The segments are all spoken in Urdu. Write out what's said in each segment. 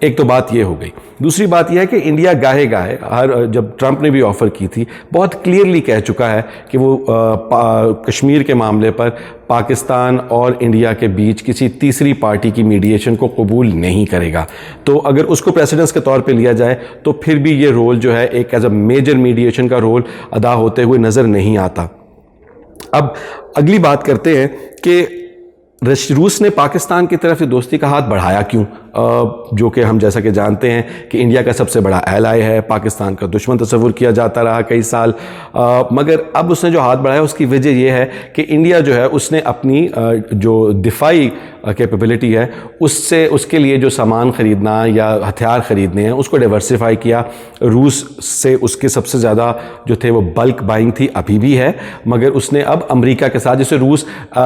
ایک تو بات یہ ہو گئی. دوسری بات یہ ہے کہ انڈیا گاہے گاہے جب ٹرمپ نے بھی آفر کی تھی بہت کلیئرلی کہہ چکا ہے کہ وہ کشمیر کے معاملے پر پاکستان اور انڈیا کے بیچ کسی تیسری پارٹی کی میڈیشن کو قبول نہیں کرے گا. تو اگر اس کو پریسیڈنس کے طور پہ لیا جائے تو پھر بھی یہ رول جو ہے ایک ایز اے میجر میڈیشن کا رول ادا ہوتے ہوئے نظر نہیں آتا. اب اگلی بات کرتے ہیں کہ روس نے پاکستان کی طرف سے دوستی کا ہاتھ بڑھایا کیوں، جو کہ ہم جیسا کہ جانتے ہیں کہ انڈیا کا سب سے بڑا ایلائی ہے، پاکستان کا دشمن تصور کیا جاتا رہا کئی سال، مگر اب اس نے جو ہاتھ بڑھایا اس کی وجہ یہ ہے کہ انڈیا جو ہے اس نے اپنی جو دفاعی کیپیبلٹی ہے اس کے لیے جو سامان خریدنا یا ہتھیار خریدنے ہیں اس کو ڈیورسیفائی کیا. روس سے اس کے سب سے زیادہ جو تھے وہ بلک بائنگ تھی، ابھی بھی ہے، مگر اس نے اب امریکہ کے ساتھ، جسے روس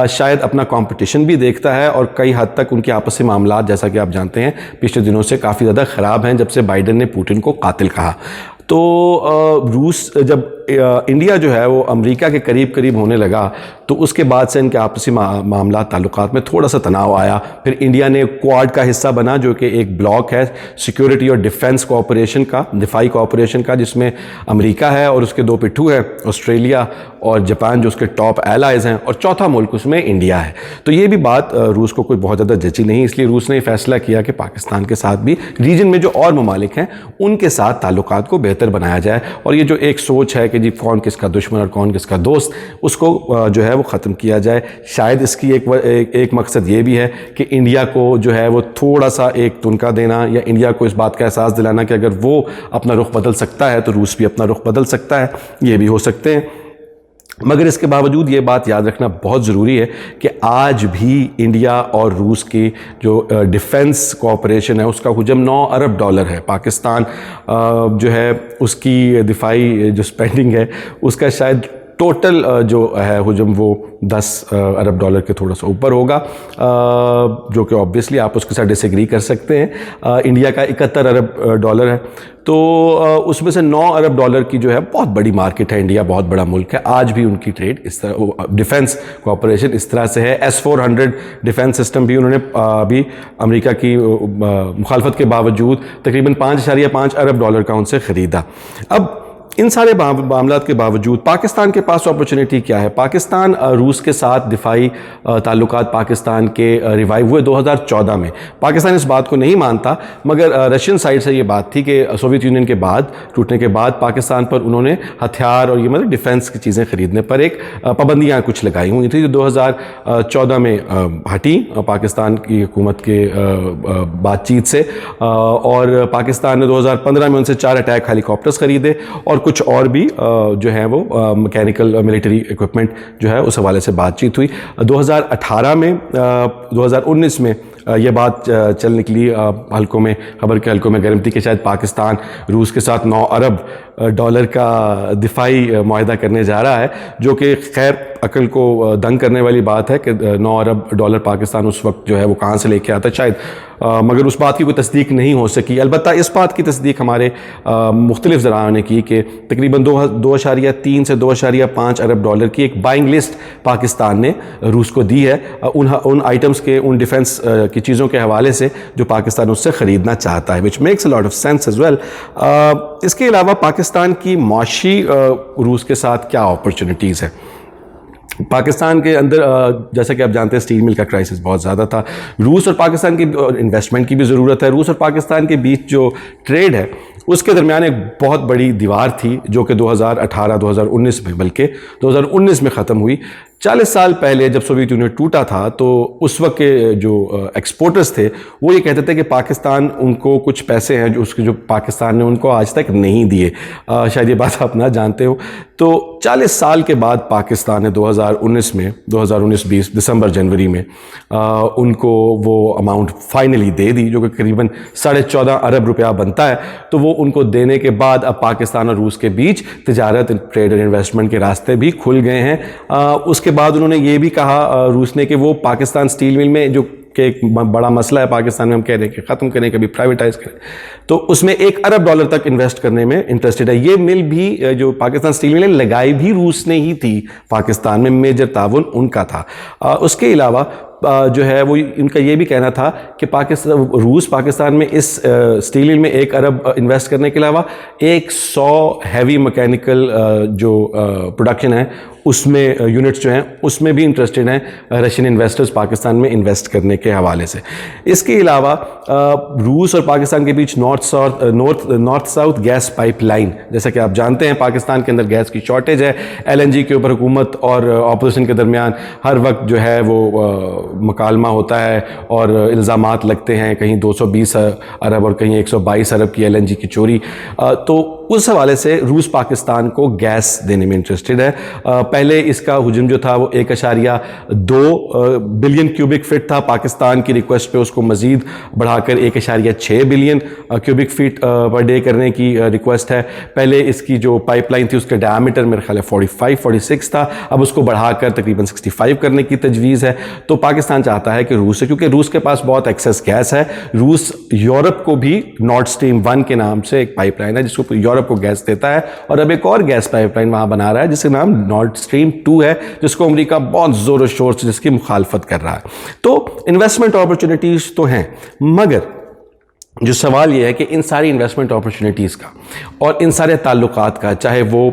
شاید اپنا کمپٹیشن بھی دیکھتا ہے اور کئی حد تک ان کے آپسی معاملات جیسا کہ آپ جانتے ہیں پچھلے دنوں سے کافی زیادہ خراب ہیں جب سے بائیڈن نے پوٹن کو قاتل کہا. تو روس جب انڈیا جو ہے وہ امریکہ کے قریب ہونے لگا تو اس کے بعد سے ان کے آپسی معاملات تعلقات میں تھوڑا سا تناؤ آیا. پھر انڈیا نے کوآڈ کا حصہ بنا جو کہ ایک بلاک ہے سیکیورٹی اور ڈیفنس کوآپریشن کا، دفاعی کوآپریشن کا، جس میں امریکہ ہے اور اس کے دو پٹھو ہیں آسٹریلیا اور جاپان جو اس کے ٹاپ ایلائز ہیں، اور چوتھا ملک اس میں انڈیا ہے. تو یہ بھی بات روس کو کوئی بہت زیادہ جچی نہیں، اس لیے روس نے یہ فیصلہ کیا کہ پاکستان کے ساتھ بھی ریجن میں جو اور ممالک ہیں ان کے ساتھ تعلقات کو بہتر بنایا جائے، اور یہ جو ایک سوچ ہے کہ جی کون کس کا دشمن اور کون کس کا دوست، اس کو جو ہے وہ ختم کیا جائے. شاید اس کی ایک مقصد یہ بھی ہے کہ انڈیا کو جو ہے وہ تھوڑا سا ایک تنکا دینا، یا انڈیا کو اس بات کا احساس دلانا کہ اگر وہ اپنا رخ بدل سکتا ہے تو روس بھی اپنا رخ بدل سکتا ہے. یہ بھی ہو سکتے ہیں. مگر اس کے باوجود یہ بات یاد رکھنا بہت ضروری ہے کہ آج بھی انڈیا اور روس کی جو ڈیفنس کوآپریشن ہے اس کا حجم $9 ارب ہے. پاکستان جو ہے اس کی دفاعی جو سپینڈنگ ہے اس کا شاید ٹوٹل جو ہے حجم وہ $10 ارب کے تھوڑا سا اوپر ہوگا، جو کہ آبویسلی آپ اس کے ساتھ ڈس ایگری کر سکتے ہیں. انڈیا کا $71 ارب ہے، تو اس میں سے $9 ارب کی جو ہے بہت بڑی مارکیٹ ہے. انڈیا بہت بڑا ملک ہے، آج بھی ان کی ٹریڈ اس طرح، ڈیفنس کوآپریشن اس طرح سے ہے. S-400 ڈیفنس سسٹم بھی انہوں نے ابھی امریکہ کی مخالفت کے باوجود تقریباً $5.5 ارب کا ان سے خریدا. اب ان سارے معاملات کے باوجود پاکستان کے پاس اپرچونٹی کیا ہے؟ پاکستان روس کے ساتھ دفاعی تعلقات پاکستان کے ریوائیو ہوئے 2014 میں. پاکستان اس بات کو نہیں مانتا، مگر رشین سائڈ سے یہ بات تھی کہ سوویت یونین کے بعد ٹوٹنے کے بعد پاکستان پر انہوں نے ہتھیار اور یہ مطلب ڈیفنس کی چیزیں خریدنے پر ایک پابندیاں کچھ لگائی ہوئی تھیں جو 2014 میں ہٹی پاکستان کی حکومت کے بات چیت سے، اور پاکستان نے 2015 میں ان سے 4 اٹیک ہیلی کاپٹرز خریدے اور کچھ اور بھی جو ہیں وہ میکینیکل ملٹری ایکوپمنٹ جو ہے اس حوالے سے بات چیت ہوئی. 2018 میں 2019 میں یہ بات چل نکلی حلقوں میں، خبر کے حلقوں میں گرم تھی کہ شاید پاکستان روس کے ساتھ $9 ارب کا دفاعی معاہدہ کرنے جا رہا ہے، جو کہ خیر عقل کو دنگ کرنے والی بات ہے کہ $9 ارب پاکستان اس وقت جو ہے وہ کہاں سے لے کے آتا شاید، مگر اس بات کی کوئی تصدیق نہیں ہو سکی. البتہ اس بات کی تصدیق ہمارے مختلف ذرائع نے کی کہ تقریباً 2.3 سے 2.5 ارب کی ایک بائنگ لسٹ پاکستان نے روس کو دی ہے ان آئٹمز کے، ان ڈیفنس کی چیزوں کے حوالے سے جو پاکستان اس سے خریدنا چاہتا ہے، which makes a lot of sense as well. اس کے علاوہ پاکستان کی معاشی روس کے ساتھ کیا اپرچونٹیز ہے؟ پاکستان کے اندر جیسا کہ آپ جانتے ہیں اسٹیل مل کا کرائسس بہت زیادہ تھا. روس اور پاکستان کی انویسٹمنٹ کی بھی ضرورت ہے. روس اور پاکستان کے بیچ جو ٹریڈ ہے اس کے درمیان ایک بہت بڑی دیوار تھی جو کہ 2018-2019 میں، بلکہ 2019 میں ختم ہوئی. 40 سال پہلے جب سوویت یونین ٹوٹا تھا تو اس وقت کے جو ایکسپورٹرز تھے وہ یہ کہتے تھے کہ پاکستان ان کو کچھ پیسے ہیں جو پاکستان نے ان کو آج تک نہیں دیے. شاید یہ بات آپ نہ جانتے ہو. تو 40 سال کے بعد پاکستان نے 2019-20 دسمبر جنوری میں ان کو وہ اماؤنٹ فائنلی دے دی جو کہ قریباً $14.5 ارب بنتا ہے. تو وہ ان کو دینے کے بعد اب پاکستان اور روس کے بیچ تجارت، ٹریڈ اور انویسٹمنٹ کے راستے بھی کھل گئے ہیں. اس کے بعد انہوں نے یہ بھی کہا روس نے کہ وہ پاکستان اسٹیل مل میں جو کہ ایک بڑا مسئلہ ہے پاکستان میں، ہم کہہ رہے ہیں کہ ختم کریں، کبھی پرائیویٹائز کریں، تو اس میں $1 ارب تک انویسٹ کرنے میں انٹرسٹڈ ہے. یہ مل بھی جو پاکستان اسٹیل مل لگائی بھی روس نے ہی تھی پاکستان میں، میجر تعاون ان کا تھا. اس کے علاوہ جو ہے وہ ان کا یہ بھی کہنا تھا کہ روس پاکستان میں اس اسٹیل میں 1 ارب انویسٹ کرنے کے علاوہ 100 ہیوی مکینیکل جو پروڈکشن ہے اس میں یونٹس جو ہیں اس میں بھی انٹرسٹڈ ہیں رشین انویسٹرز پاکستان میں انویسٹ کرنے کے حوالے سے. اس کے علاوہ روس اور پاکستان کے بیچ north south gas pipeline کہ آپ جانتے ہیں پاکستان کے اندر گیس کی شارٹیج ہے, LNG کے اوپر حکومت اور اپوزیشن کے درمیان ہر وقت جو ہے وہ مکالمہ ہوتا ہے اور الزامات لگتے ہیں, کہیں 220 ارب اور کہیں 122 ارب کی LNG کی چوری. تو اس حوالے سے روس پاکستان کو گیس دینے میں انٹرسٹڈ ہے. پہلے اس کا حجم جو تھا وہ 1.2 بلین کیوبک فٹ تھا, پاکستان کی ریکویسٹ پہ اس کو مزید بڑھا کر 1.6 billion cubic feet per day کرنے کی ریکویسٹ ہے. پہلے اس کی جو پائپ لائن تھی اس کا ڈیامیٹر میرے خیال ہے 46 تھا, اب اس کو بڑھا کر تقریباً 65 کرنے کی تجویز ہے. تو پاکستان چاہتا ہے کہ روس سے, کیونکہ روس کے پاس بہت ایکسیس گیس ہے, روس یورپ کو بھی نارڈ اسٹریم 1 کے نام سے ایک پائپ لائن ہے جس کو یورپ کو گیس دیتا ہے, اور اب ایک اور گیس پائپ لائن وہاں بنا رہا ہے جس کا نام نارڈ اسٹریم 2 ہے, جس کو امریکہ بہت زور و شور سے جس کی مخالفت کر رہا ہے. تو انویسٹمنٹ اپرچونٹیز تو ہیں, مگر جو سوال یہ ہے کہ ان ساری انویسٹمنٹ اپرچونٹیز کا اور ان سارے تعلقات کا, چاہے وہ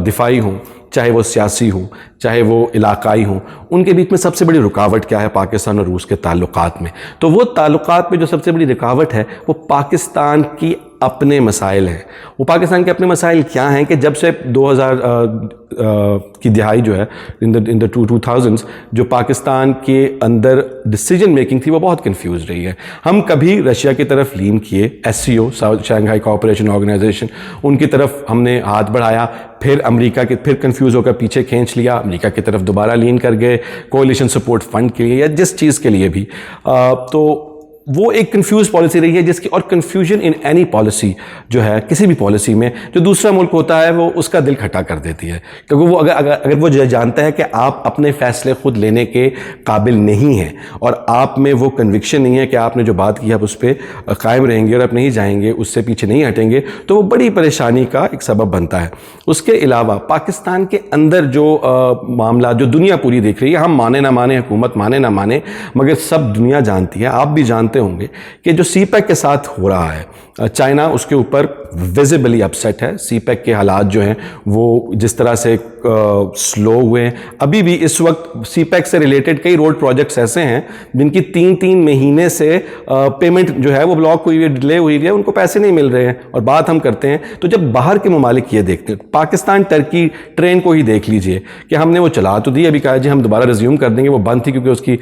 دفاعی ہوں, چاہے وہ سیاسی ہوں, چاہے وہ علاقائی ہوں, ان کے بیچ میں سب سے بڑی رکاوٹ کیا ہے پاکستان اور روس کے تعلقات میں؟ تو وہ تعلقات میں جو سب سے بڑی رکاوٹ ہے وہ پاکستان کی اپنے مسائل ہیں. وہ پاکستان کے اپنے مسائل کیا ہیں کہ جب سے 2000 کی دہائی جو ہے ان دا 2000s جو پاکستان کے اندر ڈیسیجن میکنگ تھی وہ بہت کنفیوز رہی ہے. ہم کبھی رشیا کی طرف لین کیے, SCO شنگھائی کوآپریشن آرگنائزیشن, ان کی طرف ہم نے ہاتھ بڑھایا, پھر امریکہ کے پھر کنفیوز ہو کر پیچھے کھینچ لیا, امریکہ کی طرف دوبارہ لین کر گئے کولیشن سپورٹ فنڈ کے لیے یا جس چیز کے لیے بھی. تو وہ ایک کنفیوز پالیسی رہی ہے جس کی, اور کنفیوژن ان اینی پالیسی جو ہے کسی بھی پالیسی میں جو دوسرا ملک ہوتا ہے وہ اس کا دل کھٹا کر دیتی ہے, کیونکہ وہ اگر وہ جانتا ہے کہ آپ اپنے فیصلے خود لینے کے قابل نہیں ہیں اور آپ میں وہ کنوکشن نہیں ہے کہ آپ نے جو بات کی آپ اس پہ قائم رہیں گے اور آپ نہیں جائیں گے, اس سے پیچھے نہیں ہٹیں گے, تو وہ بڑی پریشانی کا ایک سبب بنتا ہے. اس کے علاوہ پاکستان کے اندر جو معاملات جو دنیا پوری دیکھ رہی ہے, ہم مانے نہ مانے, حکومت مانے نہ مانے, مگر سب دنیا جانتی ہے, آپ بھی جانتے ہوں گے کہ جو سی پیک کے ساتھ ہو رہا ہے, چائنا اس کے اوپر ویزیبلی اپسیٹ ہے. سی پیک کے حالات جو ہیں وہ جس طرح سے سلو ہوئے ہیں, ابھی بھی اس وقت سی پیک سے ریلیٹڈ کئی روڈ پروجیکٹس ایسے ہیں جن کی 3 مہینے سے پیمنٹ جو ہے وہ بلاک ہوئی ہے, ڈیلے ہوئی ہے, ان کو پیسے نہیں مل رہے ہیں, اور بات ہم کرتے ہیں. تو جب باہر کے ممالک یہ دیکھتے ہیں, پاکستان ٹرکی ٹرین کو ہی دیکھ لیجئے کہ ہم نے وہ چلا تو دی, ابھی کہا جی ہم دوبارہ ریزیوم کر دیں گے, وہ بند تھی کیونکہ اس کی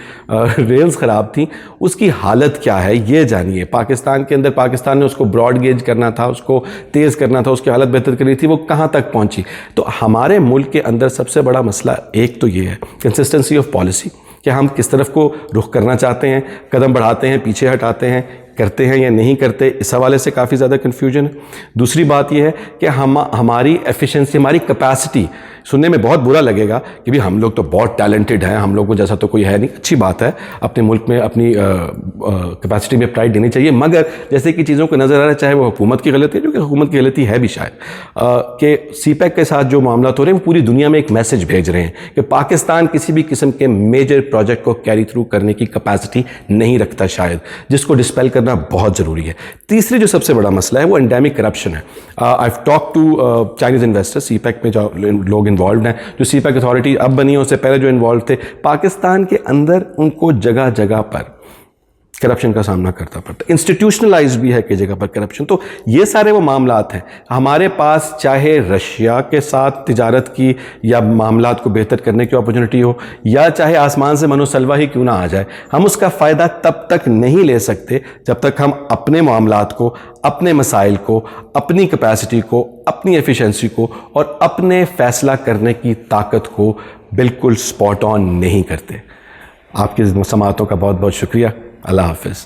ریلز خراب تھیں. اس کی حالت کیا ہے یہ جانیے. پاکستان کے اندر پاکستان نے اس کو براڈ گیج کرنا تھا, اس کو تیز کرنا تھا, اس کی حالت بہتر کرنی تھی, وہ کہاں تک پہنچی؟ تو ہمارے ملک کے اندر سب سے بڑا مسئلہ ایک تو یہ ہے کنسسٹنسی آف پالیسی, کہ ہم کس طرف کو رخ کرنا چاہتے ہیں, قدم بڑھاتے ہیں, پیچھے ہٹاتے ہیں, کرتے ہیں یا نہیں کرتے, اس حوالے سے کافی زیادہ کنفیوژن ہے. دوسری بات یہ ہے کہ ہماری ایفیشنسی, ہماری کیپیسٹی, سننے میں بہت برا لگے گا کہ بھی ہم لوگ تو بہت ٹیلنٹڈ ہیں, ہم لوگوں جیسا تو کوئی ہے نہیں, اچھی بات ہے, اپنے ملک میں اپنی کیپیسٹی میں پرائڈ دینی چاہیے, مگر جیسے کہ چیزوں کو نظر آ رہا ہے, چاہے وہ حکومت کی غلطی ہے, جو کہ حکومت کی غلطی ہے بھی شاید, کہ سی پیک کے ساتھ جو معاملات ہو رہے ہیں وہ پوری دنیا میں ایک میسج بھیج رہے ہیں کہ پاکستان کسی بھی قسم کے میجر پروجیکٹ کو کیری تھرو کرنے کی کیپیسٹی نہیں رکھتا شاید, جس کو ڈسپیل کرنا بہت ضروری ہے. تیسری جو سب سے بڑا مسئلہ ہے وہ انڈیمک کرپشن ہے. I have talk to Chinese investor, CPEC میں جو لوگ انوالوڈ ہیں, جو سی پیک اتھارٹی اب بنی ہے اس سے پہلے جو انوالو تھے, پاکستان کے اندر ان کو جگہ جگہ پر کرپشن کا سامنا کرتا پڑتا ہے, انسٹیٹیوشنلائز بھی ہے کہ جگہ پر کرپشن. تو یہ سارے وہ معاملات ہیں ہمارے پاس, چاہے رشیا کے ساتھ تجارت کی یا معاملات کو بہتر کرنے کی اپرچونٹی ہو, یا چاہے آسمان سے منو سلوا ہی کیوں نہ آ جائے, ہم اس کا فائدہ تب تک نہیں لے سکتے جب تک ہم اپنے معاملات کو, اپنے مسائل کو, اپنی کیپیسٹی کو, اپنی ایفیشنسی کو اور اپنے فیصلہ کرنے کی طاقت کو بالکل سپاٹ آن نہیں کرتے. آپ کی سماعتوں کا بہت بہت شکریہ. اللہ حافظ.